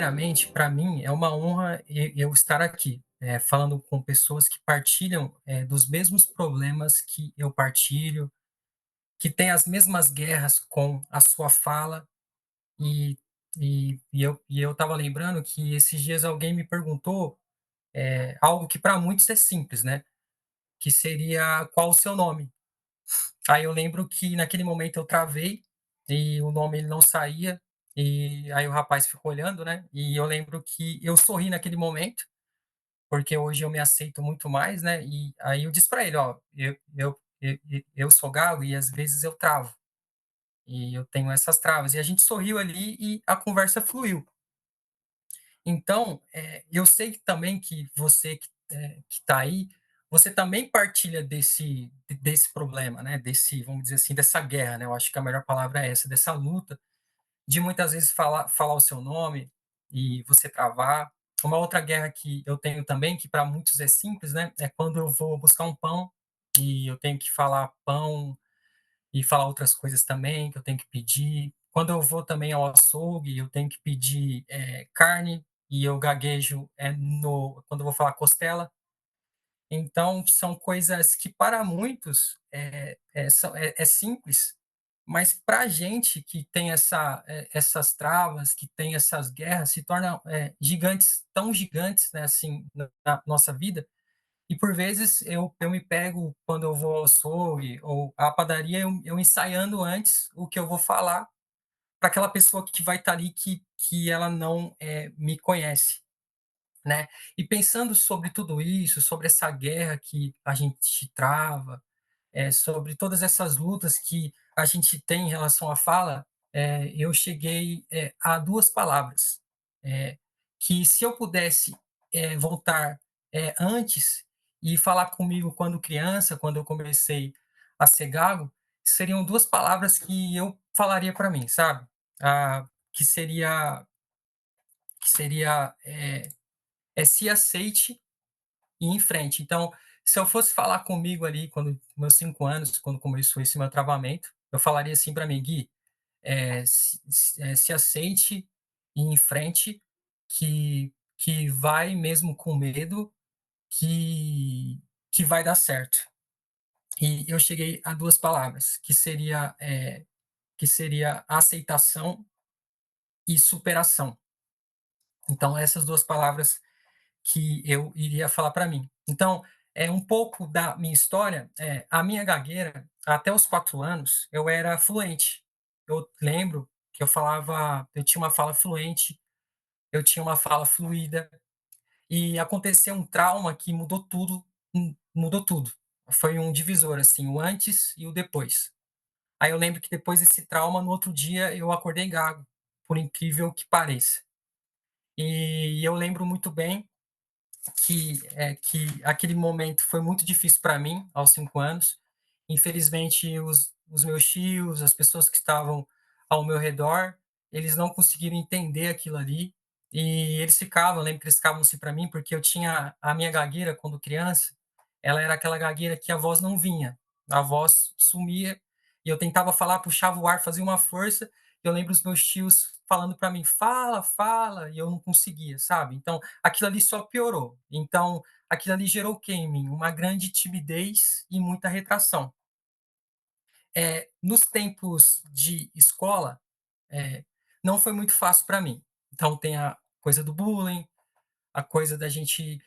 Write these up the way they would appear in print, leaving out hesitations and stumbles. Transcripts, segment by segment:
primeiramente, para mim é uma honra eu estar aqui, falando com pessoas que partilham, dos mesmos problemas que eu partilho, que têm as mesmas guerras com a sua fala, e eu estava lembrando que esses dias alguém me perguntou, algo que para muitos é simples, né, que seria: "Qual o seu nome?". Aí eu lembro que naquele momento eu travei, e o nome ele não saía, e aí o rapaz ficou olhando, né, e eu lembro que eu sorri naquele momento, porque hoje eu me aceito muito mais, né, e aí eu disse para ele: "Ó, eu sou gago e às vezes eu travo, e eu tenho essas travas", e a gente sorriu ali e a conversa fluiu. Então, eu sei também que você que tá aí, você também partilha desse problema, né, desse, vamos dizer assim, dessa guerra, né, eu acho que a melhor palavra é essa, dessa luta, de muitas vezes falar o seu nome e você travar. Uma outra guerra que eu tenho também, que para muitos é simples, né, é quando eu vou buscar um pão e eu tenho que falar pão e falar outras coisas também que eu tenho que pedir. Quando eu vou também ao açougue, eu tenho que pedir, carne e eu gaguejo, no quando eu vou falar costela. Então são coisas que para muitos, é simples, mas para a gente que tem essas travas, que tem essas guerras, se tornam, gigantes, tão gigantes, né, assim, na nossa vida, e por vezes eu me pego quando eu vou ao açougue ou à padaria, eu ensaiando antes o que eu vou falar para aquela pessoa que vai estar ali que ela não, me conhece, né. E pensando sobre tudo isso, sobre essa guerra que a gente trava, sobre todas essas lutas que a gente tem em relação à fala, eu cheguei, a 2 palavras, eh, que se eu pudesse, voltar, antes e falar comigo quando criança, quando eu comecei a ser gago, seriam 2 palavras que eu falaria para mim, sabe. Ah, que seria, se aceite e em frente. Então, se eu fosse falar comigo ali quando meus 5 anos, quando começou esse meu travamento, eu falaria assim para mim: "Gui, se aceite e em frente, que vai mesmo com medo, que vai dar certo". E eu cheguei a 2 palavras, que seria aceitação e superação. Então essas 2 palavras que eu iria falar para mim. Então, é um pouco da minha história, a minha gagueira, até os 4 anos, eu era fluente. Eu lembro que eu tinha uma fala fluente, eu tinha uma fala fluida, e aconteceu um trauma que mudou tudo, mudou tudo. Foi um divisor, assim, o antes e o depois. Aí eu lembro que depois desse trauma, no outro dia, eu acordei gago, por incrível que pareça. E eu lembro muito bem que aquele momento foi muito difícil para mim, aos 5 anos. Infelizmente, os meus tios, as pessoas que estavam ao meu redor, eles não conseguiram entender aquilo ali, e eles ficavam, eu lembro que eles ficavam assim para mim, porque eu tinha a minha gagueira quando criança, ela era aquela gagueira que a voz não vinha, a voz sumia, e eu tentava falar, puxava o ar, fazia uma força, e eu lembro os meus tios falando para mim: "Fala, fala", e eu não conseguia, sabe. Então, aquilo ali só piorou. Então, aquilo ali gerou o quê em mim? Uma grande timidez e muita retração. Nos tempos de escola, eh, não foi muito fácil para mim. Então tem a coisa do bullying, a coisa da gente,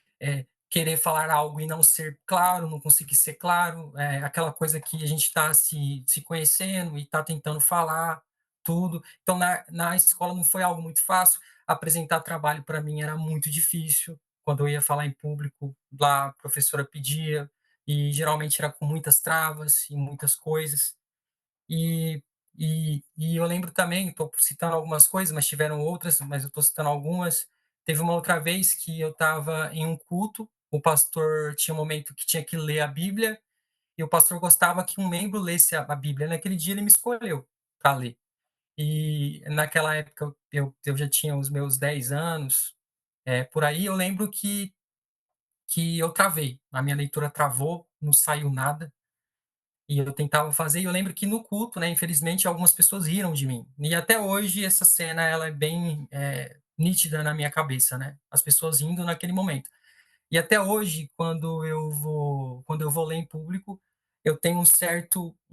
querer falar algo e não ser claro, não conseguir ser claro, aquela coisa que a gente está se conhecendo e está tentando falar tudo. Então na escola não foi algo muito fácil, apresentar trabalho para mim era muito difícil, quando eu ia falar em público, lá a professora pedia, e geralmente era com muitas travas e muitas coisas. E eu lembro também, estou citando algumas coisas, mas tiveram outras, mas eu estou citando algumas. Teve uma outra vez que eu estava em um culto, o pastor tinha um momento que tinha que ler a Bíblia, e o pastor gostava que um membro lesse a Bíblia. Naquele dia ele me escolheu para ler. E naquela época eu já tinha os meus 10 anos, por aí, eu lembro que eu travei, a minha leitura travou, não saiu nada. E eu tentava fazer, e eu lembro que no culto, né, infelizmente algumas pessoas riram de mim. E até hoje essa cena ela é bem, nítida na minha cabeça, né, as pessoas rindo naquele momento. E até hoje, quando eu vou ler em público, eu tenho um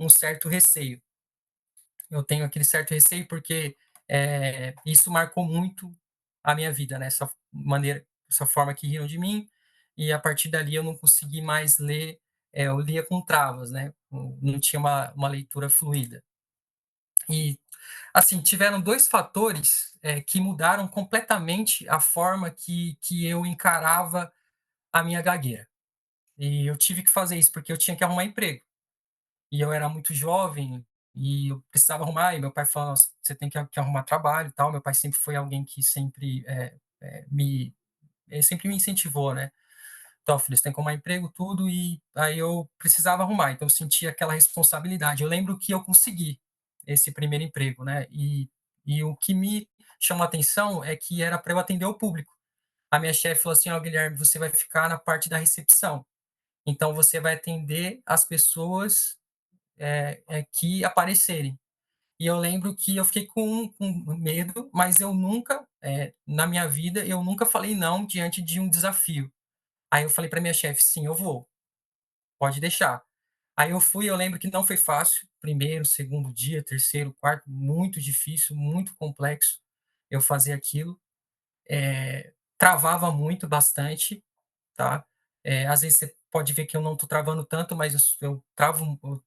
certo receio. Eu tenho aquele certo receio, porque, isso marcou muito a minha vida, né, essa forma que riram de mim, e a partir dali eu não consegui mais ler, eu lia com travas, né, não tinha uma leitura fluida. E, assim, tiveram 2 fatores, que mudaram completamente a forma que eu encarava a minha gagueira. E eu tive que fazer isso, porque eu tinha que arrumar emprego. E eu era muito jovem, e eu precisava arrumar, e meu pai falou: "Nossa, você tem que arrumar trabalho e tal". Meu pai sempre foi alguém que sempre, ele sempre me incentivou, né. "Então, filho, você tem que arrumar emprego, tudo", e aí eu precisava arrumar, então eu sentia aquela responsabilidade. Eu lembro que eu consegui esse primeiro emprego, né, e o que me chamou a atenção é que era para eu atender o público. A minha chefe falou assim: "Ó, Guilherme, você vai ficar na parte da recepção, então você vai atender as pessoas, que aparecerem". E eu lembro que eu fiquei com medo, mas eu nunca, na minha vida, eu nunca falei não diante de um desafio. Aí eu falei para minha chefe: "Sim, eu vou, pode deixar". Aí eu fui, eu lembro que não foi fácil, primeiro, segundo dia, terceiro, quarto, muito difícil, muito complexo eu fazer aquilo. Travava muito, bastante, tá. Às vezes você pode ver que eu não estou travando tanto, mas eu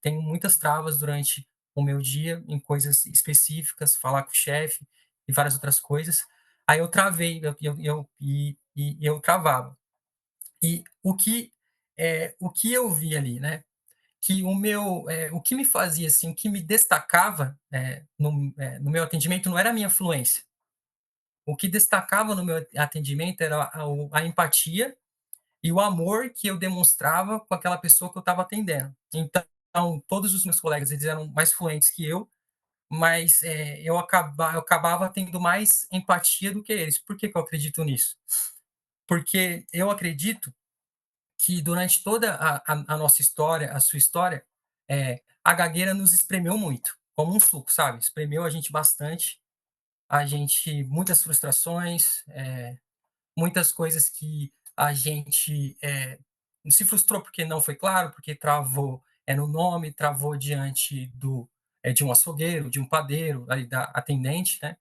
tenho muitas travas durante o meu dia em coisas específicas, falar com o chefe e várias outras coisas. Aí eu travei, eu travava. E o que eu vi ali, né, que o que me fazia, assim, o que me destacava, no meu atendimento não era a minha fluência. O que destacava no meu atendimento era a empatia e o amor que eu demonstrava com aquela pessoa que eu estava atendendo. Então, todos os meus colegas, eles eram mais fluentes que eu, mas, eu acabava tendo mais empatia do que eles. Por que que eu acredito nisso? Porque eu acredito que durante toda a nossa história, a sua história, a gagueira nos espremeu muito, como um suco, sabe, espremeu a gente bastante, a gente muitas frustrações, muitas coisas que a gente, se frustrou porque não foi claro, porque travou, no nome, travou diante de um açougueiro, de um padeiro, ali da atendente, né.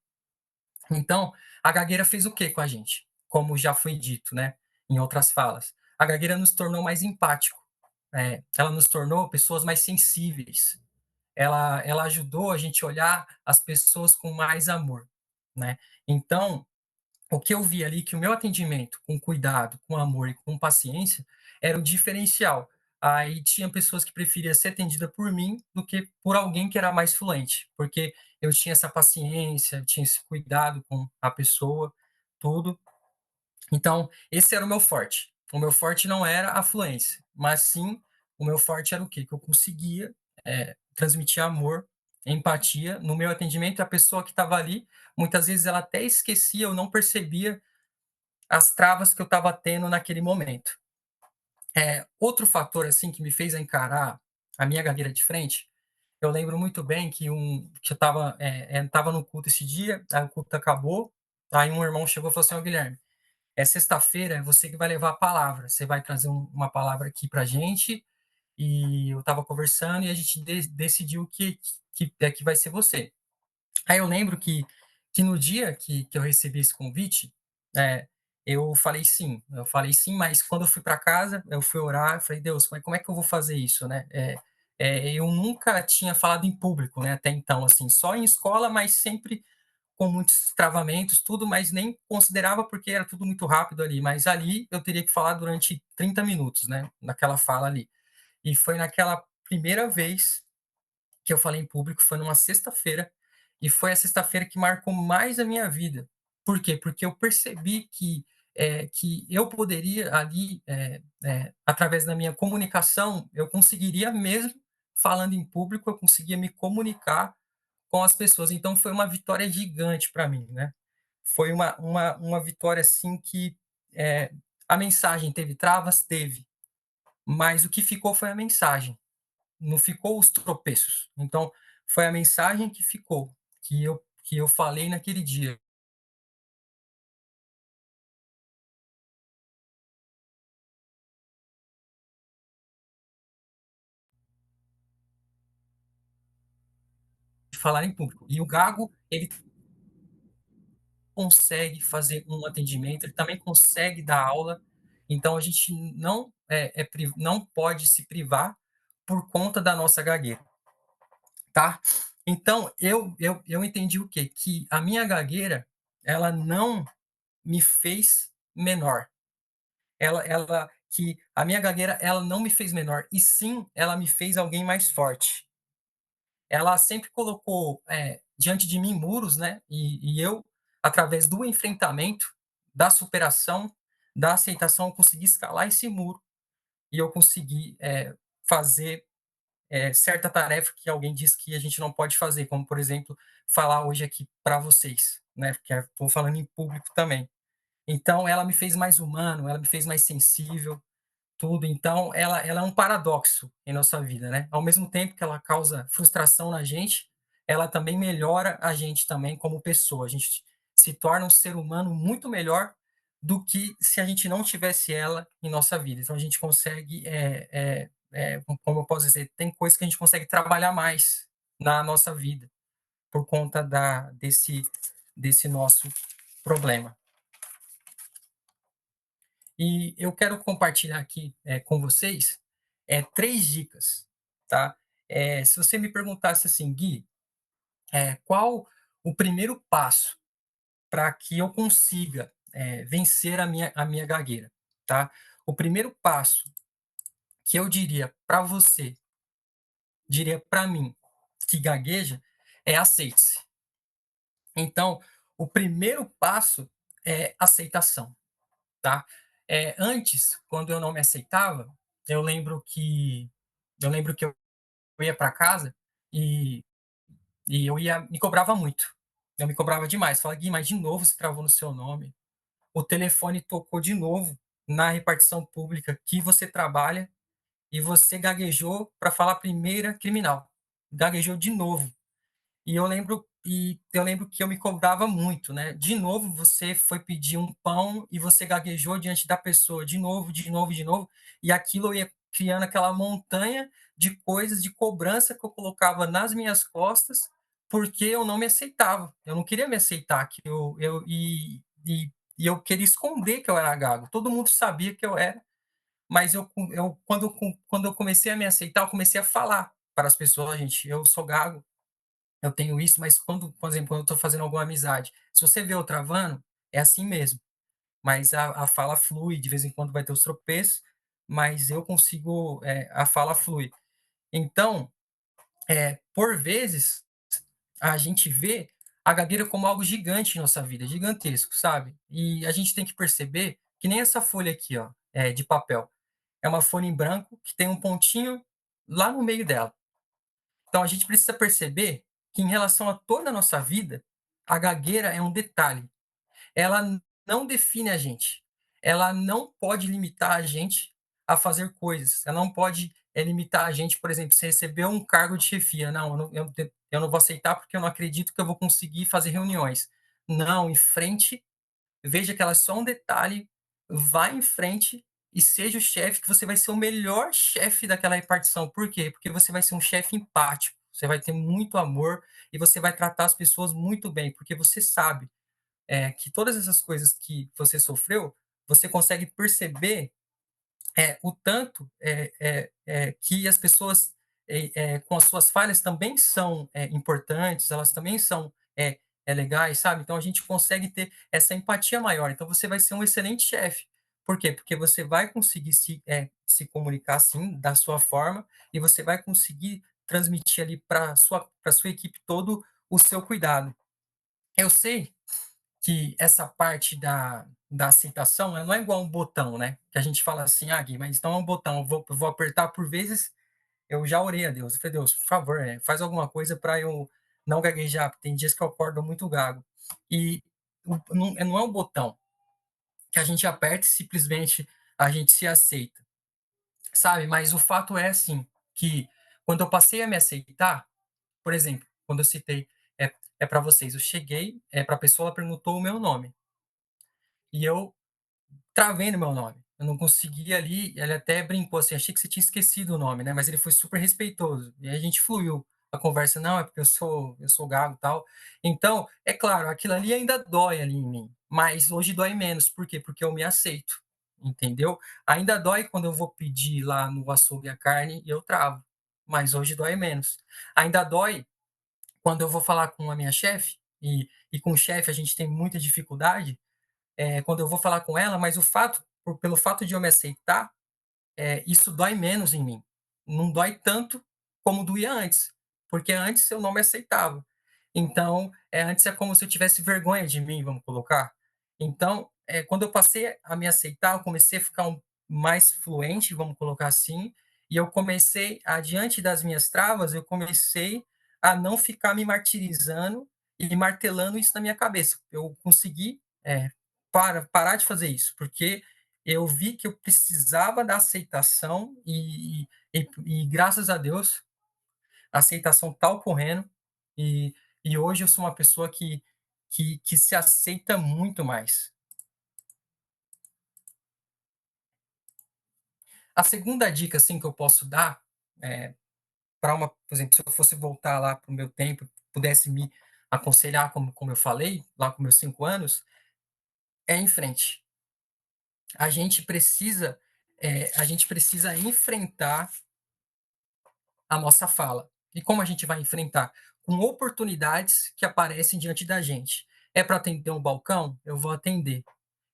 Então, a gagueira fez o quê com a gente? Como já foi dito, né, em outras falas, a gagueira nos tornou mais empático, ela nos tornou pessoas mais sensíveis, ela ajudou a gente olhar as pessoas com mais amor, né. Então, o que eu vi ali que o meu atendimento com cuidado, com amor e com paciência era o diferencial. Aí tinha pessoas que preferia ser atendida por mim do que por alguém que era mais fluente, porque eu tinha essa paciência, eu tinha esse cuidado com a pessoa, tudo. Então, esse era o meu forte. O meu forte não era a fluência, mas sim o meu forte era o quê? Que eu conseguia, transmitir amor, empatia no meu atendimento, a pessoa que estava ali, muitas vezes ela até esquecia, eu não percebia as travas que eu estava tendo naquele momento. Outro fator, assim, que me fez encarar a minha gagueira de frente, eu lembro muito bem que eu estava no culto esse dia, aí o culto acabou, aí um irmão chegou e falou assim: "Ó Guilherme, é sexta-feira, é você que vai levar a palavra, você vai trazer uma palavra aqui pra gente", e eu estava conversando e a gente decidiu que vai ser você. Aí eu lembro que no dia que eu recebi esse convite, eh, eu falei sim, mas quando eu fui para casa, eu fui orar, eu falei: "Deus, como é que eu vou fazer isso, né?" Eu nunca tinha falado em público, né, até então, assim, só em escola, mas sempre com muitos travamentos, tudo, mas nem considerava, porque era tudo muito rápido ali, mas ali eu teria que falar durante 30 minutos, né, naquela fala ali. E foi naquela primeira vez que eu falei em público, foi numa sexta-feira, e foi a sexta-feira que marcou mais a minha vida. Por quê? Porque eu percebi que eu poderia ali, através da minha comunicação, eu conseguiria mesmo falando em público, eu conseguia me comunicar com as pessoas. Então foi uma vitória gigante para mim, né. Foi uma vitória, assim, que, a mensagem teve travas? Teve, mas o que ficou foi a mensagem. Não ficou os tropeços. Então, foi a mensagem que ficou, que eu falei naquele dia. falar em público. E o gago, ele consegue fazer um atendimento, ele também consegue dar aula, então a gente não pode se privar por conta da nossa gagueira, tá? Então eu entendi o quê? Que a minha gagueira, ela não me fez menor. Ela que a minha gagueira, ela não me fez menor, e sim, ela me fez alguém mais forte. Ela sempre colocou, diante de mim muros, né, e eu, através do enfrentamento, da superação, da aceitação, eu consegui escalar esse muro e eu consegui, fazer, certa tarefa que alguém disse que a gente não pode fazer, como, por exemplo, falar hoje aqui para vocês, né, porque estou falando em público também. Então ela me fez mais humano, ela me fez mais sensível, tudo. Então, ela é um paradoxo em nossa vida, né? Ao mesmo tempo que ela causa frustração na gente, ela também melhora a gente também como pessoa. A gente se torna um ser humano muito melhor do que se a gente não tivesse ela em nossa vida. Então, a gente consegue, como eu posso dizer, tem coisas que a gente consegue trabalhar mais na nossa vida por conta desse nosso problema. E eu quero compartilhar aqui, com vocês, 3 dicas, tá. Se você me perguntasse assim: "Gui, qual o primeiro passo para que eu consiga, vencer a minha gagueira?", tá. O primeiro passo que eu diria para você, diria para mim, que gagueja, é aceite-se. Então, o primeiro passo é aceitação, tá. Antes, quando eu não me aceitava, eu lembro que eu lembro que eu ia para casa e eu me cobrava muito. Eu me cobrava demais, falava: "Gui, mas de novo você travou no seu nome, o telefone tocou de novo na repartição pública que você trabalha e você gaguejou para falar primeira criminal, gaguejou de novo". E eu lembro que eu me cobrava muito, né. De novo você foi pedir um pão e você gaguejou diante da pessoa, de novo, de novo, de novo, e aquilo ia criando aquela montanha de coisas, de cobrança que eu colocava nas minhas costas, porque eu não me aceitava. Eu não queria me aceitar, que eu queria esconder que eu era gago. Todo mundo sabia que eu era, mas quando eu comecei a me aceitar, eu comecei a falar para as pessoas: "Gente, eu sou gago, eu tenho isso", mas quando, por exemplo, quando eu estou fazendo alguma amizade, se você vê eu travando, é assim mesmo, mas a fala flui, de vez em quando vai ter os tropeços, mas eu consigo, a fala flui. Então, por vezes, a gente vê a gagueira como algo gigante em nossa vida, gigantesco, sabe. E a gente tem que perceber que nem essa folha aqui, ó, de papel, é uma folha em branco que tem um pontinho lá no meio dela. Então a gente precisa perceber que em relação a toda a nossa vida, a gagueira é um detalhe. Ela não define a gente. Ela não pode limitar a gente a fazer coisas. Ela não pode, limitar a gente, por exemplo, você recebeu um cargo de chefia. Não, eu não vou aceitar porque eu não acredito que eu vou conseguir fazer reuniões. Não, em frente, veja que ela é só um detalhe, vá em frente e seja o chefe, que você vai ser o melhor chefe daquela repartição. Por quê? Porque você vai ser um chefe empático, você vai ter muito amor e você vai tratar as pessoas muito bem, porque você sabe, que todas essas coisas que você sofreu, você consegue perceber, o tanto, que as pessoas, com as suas falhas também são, importantes, elas também são, legais, sabe. Então a gente consegue ter essa empatia maior, então você vai ser um excelente chefe. Por quê? Porque você vai conseguir se comunicar, sim, da sua forma, e você vai conseguir transmitir ali para sua equipe todo o seu cuidado. Eu sei que essa parte da aceitação, ela não é igual um botão, né, que a gente fala assim: "Ah, Gui, mas então é um botão, eu vou apertar", por vezes eu já orei a Deus, eu falei: "Deus, por favor, faz alguma coisa para eu não gaguejar", porque tem dias que eu acordo muito gago. E não é um botão que a gente aperta e simplesmente a gente se aceita, sabe. Mas o fato é, assim, que quando eu passei a me aceitar, por exemplo, quando eu citei, para vocês, eu cheguei, para a pessoa, ela perguntou o meu nome, e eu travei no meu nome. Eu não conseguia ali, ele até brincou assim: "Achei que você tinha esquecido o nome, né", mas ele foi super respeitoso, e aí a gente fluiu. a conversa: "Não, é porque eu sou gago, e tal". Então, é claro, aquilo ali ainda dói ali em mim, mas hoje dói menos. Por quê? Porque eu me aceito, entendeu? Ainda dói quando eu vou pedir lá no açougue a carne e eu travo, mas hoje dói menos. Ainda dói quando eu vou falar com a minha chefe, e com o chefe a gente tem muita dificuldade, quando eu vou falar com ela, mas pelo fato de eu me aceitar, isso dói menos em mim. Não dói tanto como doía antes, porque antes eu não me aceitava. Então, antes é como se eu tivesse vergonha de mim, vamos colocar. Então, quando eu passei a me aceitar, eu comecei a ficar mais fluente, vamos colocar assim, e eu comecei a, diante das minhas travas, eu comecei a não ficar me martirizando e martelando isso na minha cabeça. Eu consegui, parar de fazer isso, porque eu vi que eu precisava da aceitação e graças a Deus, a aceitação está ocorrendo, e hoje eu sou uma pessoa que se aceita muito mais. A segunda dica, assim, que eu posso dar, para uma, por exemplo, se eu fosse voltar lá para o meu tempo, pudesse me aconselhar como eu falei, lá com meus 5 anos, é em frente. A gente precisa enfrentar a nossa fala. E como a gente vai enfrentar? Com oportunidades que aparecem diante da gente. É para atender um balcão? Eu vou atender.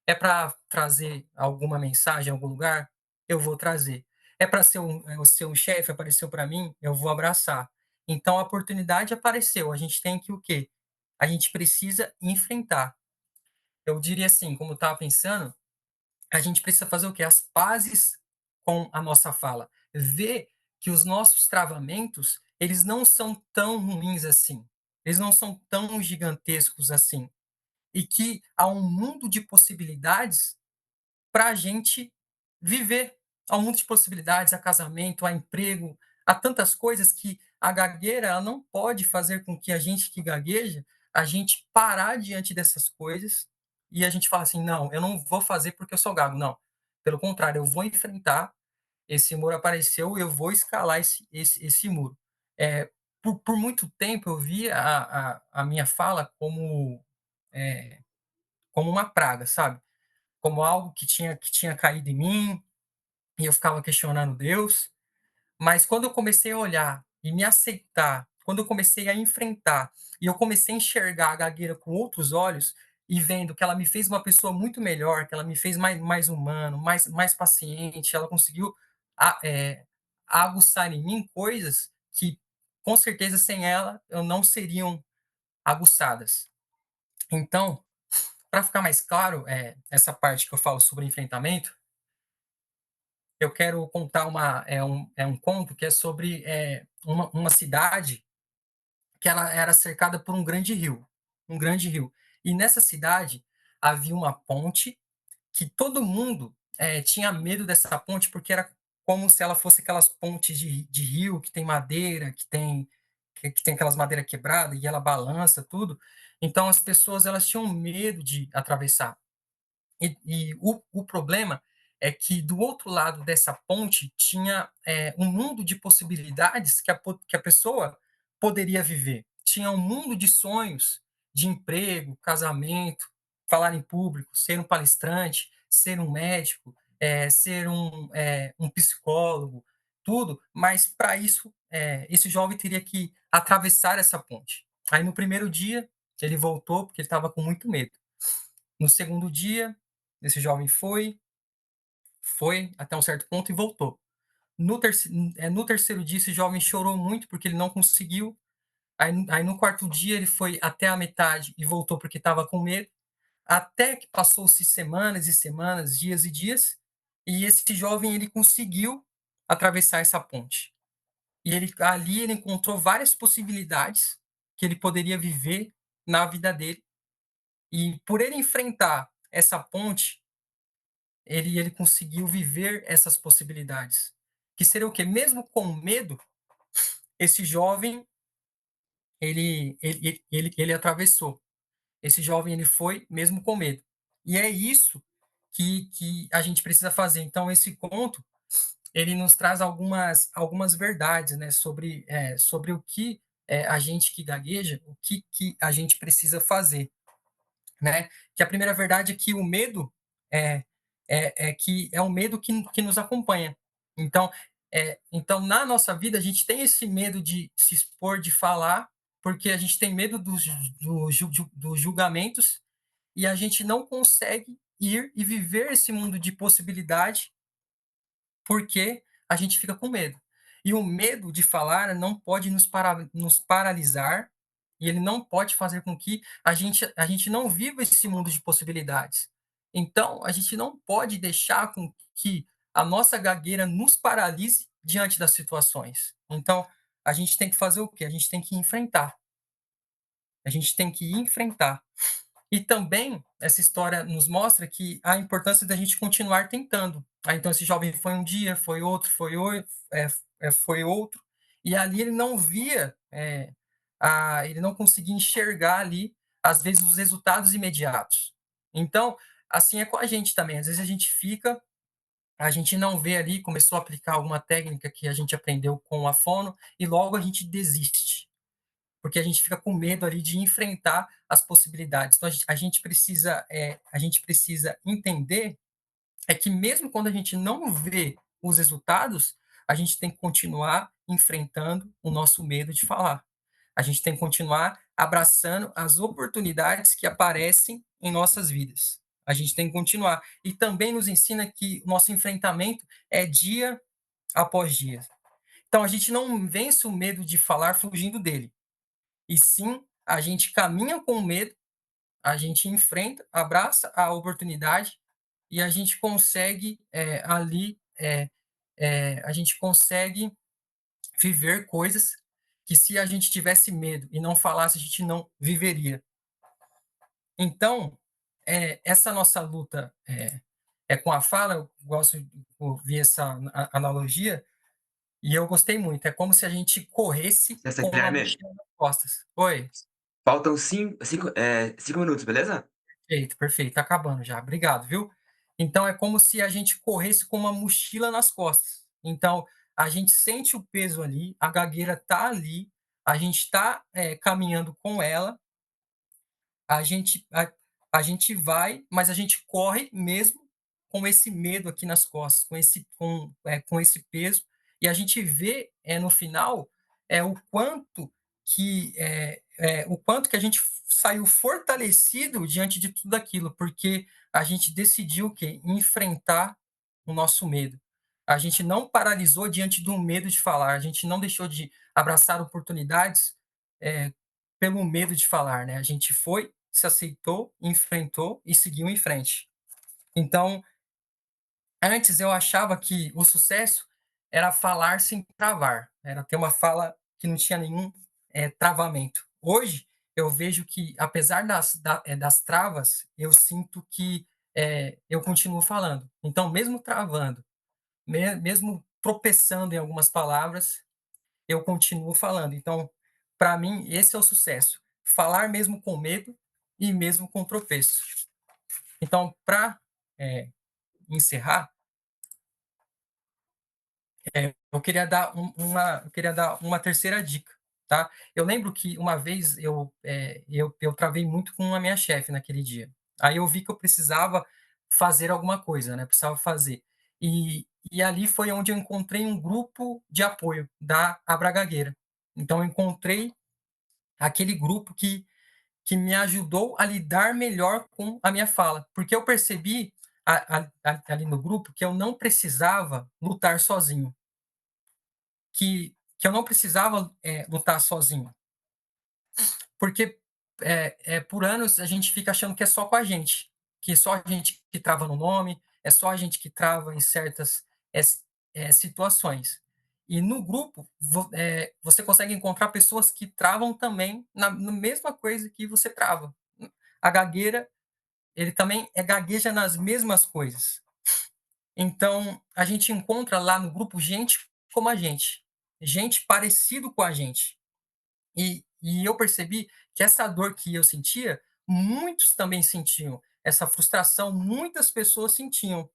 É para trazer alguma mensagem em algum lugar? Eu vou trazer. É para ser um chefe, apareceu para mim? Eu vou abraçar. Então a oportunidade apareceu, a gente tem que o quê? A gente precisa enfrentar. Eu diria assim, como eu estava pensando, a gente precisa fazer o quê? As pazes com a nossa fala. Ver que os nossos travamentos, eles não são tão ruins assim. Eles não são tão gigantescos assim. E que há um mundo de possibilidades para a gente viver. Há um mundo de possibilidades, há casamento, há emprego, há tantas coisas que a gagueira ela não pode fazer com que a gente que gagueja, a gente parar diante dessas coisas e a gente fala assim: "Não, eu não vou fazer porque eu sou gago", não. Pelo contrário, eu vou enfrentar, esse muro apareceu, eu vou escalar esse muro. Por muito tempo eu via a minha fala eh, como uma praga, sabe? Como algo que tinha caído em mim, e eu ficava questionando Deus. Mas quando eu comecei a olhar e me aceitar, quando eu comecei a enfrentar, e eu comecei a enxergar a gagueira com outros olhos, e vendo que ela me fez uma pessoa muito melhor, que ela me fez mais humano, mais paciente, ela conseguiu a aguçar em mim coisas que, com certeza, sem ela, eu não seriam aguçadas. Então, para ficar mais claro, essa parte que eu falo sobre enfrentamento, eu quero contar um conto que é sobre, uma cidade que ela era cercada por um grande rio. E nessa cidade havia uma ponte que todo mundo, tinha medo dessa ponte, porque era como se ela fosse aquelas pontes de rio que tem madeira, que tem aquelas madeira quebrada e ela balança tudo. Então as pessoas elas tinham medo de atravessar. O problema é que do outro lado dessa ponte tinha, um mundo de possibilidades que a pessoa poderia viver. Tinha um mundo de sonhos, de emprego, casamento, falar em público, ser um palestrante, ser um médico, ser um psicólogo, tudo, mas para isso, esse jovem teria que atravessar essa ponte. Aí no primeiro dia, ele voltou porque ele estava com muito medo. No segundo dia, esse jovem foi até um certo ponto e voltou. No terceiro dia, esse jovem chorou muito porque ele não conseguiu. Aí no quarto dia, ele foi até a metade e voltou porque estava com medo. Até que passou-se semanas e semanas, dias e dias, e esse jovem ele conseguiu atravessar essa ponte. E ali ele encontrou várias possibilidades que ele poderia viver na vida dele. E por ele enfrentar essa ponte, ele conseguiu viver essas possibilidades. Que seria o quê? Mesmo com medo, esse jovem, ele atravessou. Esse jovem, ele foi mesmo com medo. E é isso que a gente precisa fazer. Então esse conto, ele nos traz algumas verdades, né, sobre o que a gente que gagueja, o que que a gente precisa fazer, né? Que a primeira verdade é que o medo é que é um medo que nos acompanha. Então, então na nossa vida a gente tem esse medo de se expor, de falar, porque a gente tem medo dos julgamentos e a gente não consegue ir e viver esse mundo de possibilidade porque a gente fica com medo. E o medo de falar não pode nos paralisar e ele não pode fazer com que a gente não viva esse mundo de possibilidades. Então, a gente não pode deixar com que a nossa gagueira nos paralise diante das situações. Então, a gente tem que fazer o quê? A gente tem que enfrentar. A gente tem que enfrentar. E também essa história nos mostra que a importância da gente continuar tentando. Então esse jovem foi um dia, foi outro, foi outro, e ali ele não via, ele não conseguia enxergar ali, às vezes, os resultados imediatos. Então, assim é com a gente também. Às vezes a gente não vê ali, começou a aplicar alguma técnica que a gente aprendeu com a fono e logo a gente desiste porque a gente fica com medo ali de enfrentar as possibilidades. Então a gente precisa entender que mesmo quando a gente não vê os resultados, a gente tem que continuar enfrentando o nosso medo de falar. A gente tem que continuar abraçando as oportunidades que aparecem em nossas vidas. A gente tem que continuar. E também nos ensina que o nosso enfrentamento é dia após dia. Então a gente não vence o medo de falar fugindo dele. E sim, a gente caminha com medo, a gente enfrenta, abraça a oportunidade e a gente consegue a gente consegue viver coisas que se a gente tivesse medo e não falasse, a gente não viveria. Então, essa nossa luta é com a fala, eu gosto de ouvir essa analogia, e eu gostei muito. É como se a gente corresse Essa com uma Guilherme, mochila nas costas. Oi. faltam 5 minutos, beleza? Perfeito, perfeito. Tá acabando já. Obrigado, viu? Então é como se a gente corresse com uma mochila nas costas. Então a gente sente o peso ali, a gagueira tá ali, a gente está caminhando com ela, a gente a gente vai, mas a gente corre mesmo com esse medo aqui nas costas, com esse peso, e a gente vê, no final, o quanto que a gente saiu fortalecido diante de tudo aquilo, porque a gente decidiu o quê? Enfrentar o nosso medo. A gente não paralisou diante do medo de falar, a gente não deixou de abraçar oportunidades, eh, pelo medo de falar, né, a gente foi, se aceitou, enfrentou e seguiu em frente. Então, antes eu achava que o sucesso era falar sem travar, era ter uma fala que não tinha nenhum, travamento. Hoje, eu vejo que apesar das travas, eu sinto que, eu continuo falando. Então mesmo travando, mesmo tropeçando em algumas palavras, eu continuo falando. Então, para mim, esse é o sucesso. Falar mesmo com medo e mesmo com tropeço. Então, para encerrar, eu queria dar uma terceira dica, tá? Eu lembro que uma vez eu travei muito com a minha chefe naquele dia. Aí eu vi que eu precisava fazer alguma coisa, né? Precisava fazer. E ali foi onde eu encontrei um grupo de apoio da Abragagueira. Então, eu encontrei aquele grupo que me ajudou a lidar melhor com a minha fala, porque eu percebi ali no grupo que eu não precisava lutar sozinho, que eu não precisava lutar sozinho, porque por anos a gente fica achando que é só com a gente, que é só a gente que trava no nome, é só a gente que trava em certas situações. E no grupo você consegue encontrar pessoas que travam também na mesma coisa que você trava. A gagueira ele também gagueja nas mesmas coisas. Então, a gente encontra lá no grupo gente como a gente parecido com a gente. E eu percebi que essa dor que eu sentia, muitos também sentiam. Essa frustração, muitas pessoas sentiam.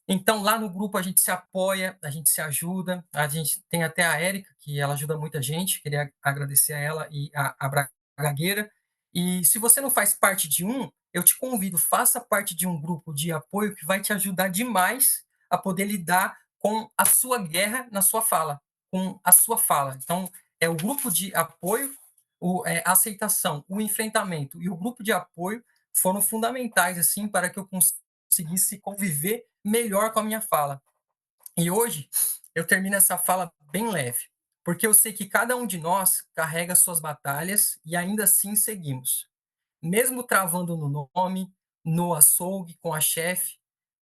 Então, lá no grupo a gente se apoia, a gente se ajuda, a gente tem até a Érica, que ela ajuda muita gente, queria agradecer a ela e a Bragueira. E se você não faz parte de um, eu te convido, faça parte de um grupo de apoio que vai te ajudar demais a poder lidar com a sua guerra na sua fala, com a sua fala. Então, é o grupo de apoio, a aceitação, o enfrentamento e o grupo de apoio foram fundamentais assim para que eu conseguisse conviver melhor com a minha fala. E hoje eu termino essa fala bem leve, porque eu sei que cada um de nós carrega suas batalhas e ainda assim seguimos. Mesmo travando no nome, no açougue, com a chefe,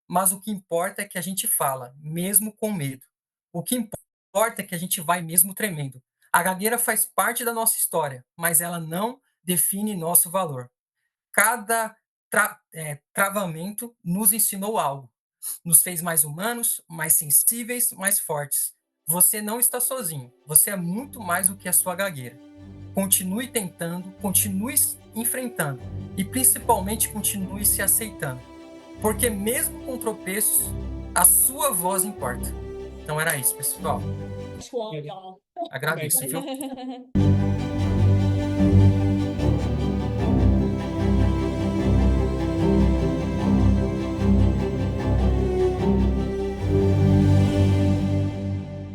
mas o que importa é que a gente fala, mesmo com medo. O que importa é que a gente vai mesmo tremendo. A gagueira faz parte da nossa história, mas ela não define nosso valor. Cada travamento nos ensinou algo, nos fez mais humanos, mais sensíveis, mais fortes. Você não está sozinho, você é muito mais do que a sua gagueira. Continue tentando, continue enfrentando e principalmente continue se aceitando, porque mesmo com tropeços, a sua voz importa. Então era isso, pessoal. João, Agradeço, viu?